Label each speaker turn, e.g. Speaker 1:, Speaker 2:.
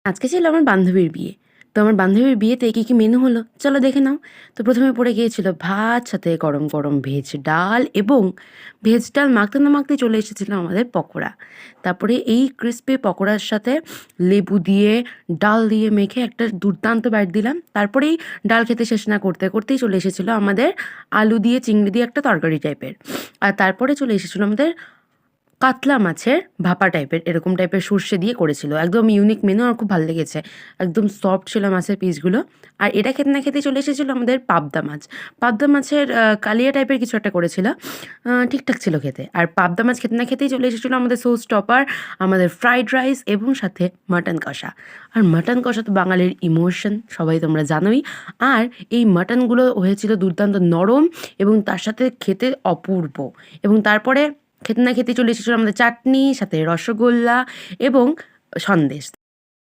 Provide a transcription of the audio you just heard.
Speaker 1: আজকে ছিল আমার বান্ধবীর বিয়ে। তো আমার বান্ধবীর বিয়েতে কী মেনু হলো চলো দেখে নাও। তো প্রথমে পড়ে গিয়েছিল ভাত, সাথে গরম গরম ভেজ ডাল, এবং ভেজ ডাল মাখতে না মাখতেই চলে এসেছিল আমাদের পকোড়া। তারপরে এই ক্রিস্পি পকোড়ার সাথে লেবু দিয়ে, ডাল দিয়ে মেখে একটা দুর্দান্ত বাইট দিলাম। তারপরেই ডাল খেতে শেষ না করতে করতেই চলে এসেছিলো আমাদের আলু দিয়ে চিংড়ি দিয়ে একটা তরকারি টাইপের। আর তারপরে চলে এসেছিলো আমাদের কাতলা মাছের ভাপা টাইপের, এরকম টাইপের সর্ষে দিয়ে করেছিল। একদম ইউনিক মেনু, আমার খুব ভালো লেগেছে। একদম সফট ছিল মাছের পিসগুলো। আর এটা খেতে না খেতেই চলে এসেছিলো আমাদের পাবদা মাছ। পাবদা মাছের কালিয়া টাইপের কিছু একটা করেছিল, ঠিকঠাক ছিল খেতে। আর পাবদা মাছ খেতে না খেতেই চলে এসেছিলো আমাদের সো স্টপার, আমাদের ফ্রাইড রাইস এবং সাথে মাটন কষা। আর মাটন কষা তো বাঙালির ইমোশন, সবাই তোমরা জানোই। আর এই মাটনগুলো হয়েছিল দুর্দান্ত নরম এবং তার সাথে খেতে অপূর্ব। এবং তারপরে খেতে না খেতে চলে এসেছিলো আমাদের চাটনি, সাথে রসগোল্লা এবং সন্দেশ।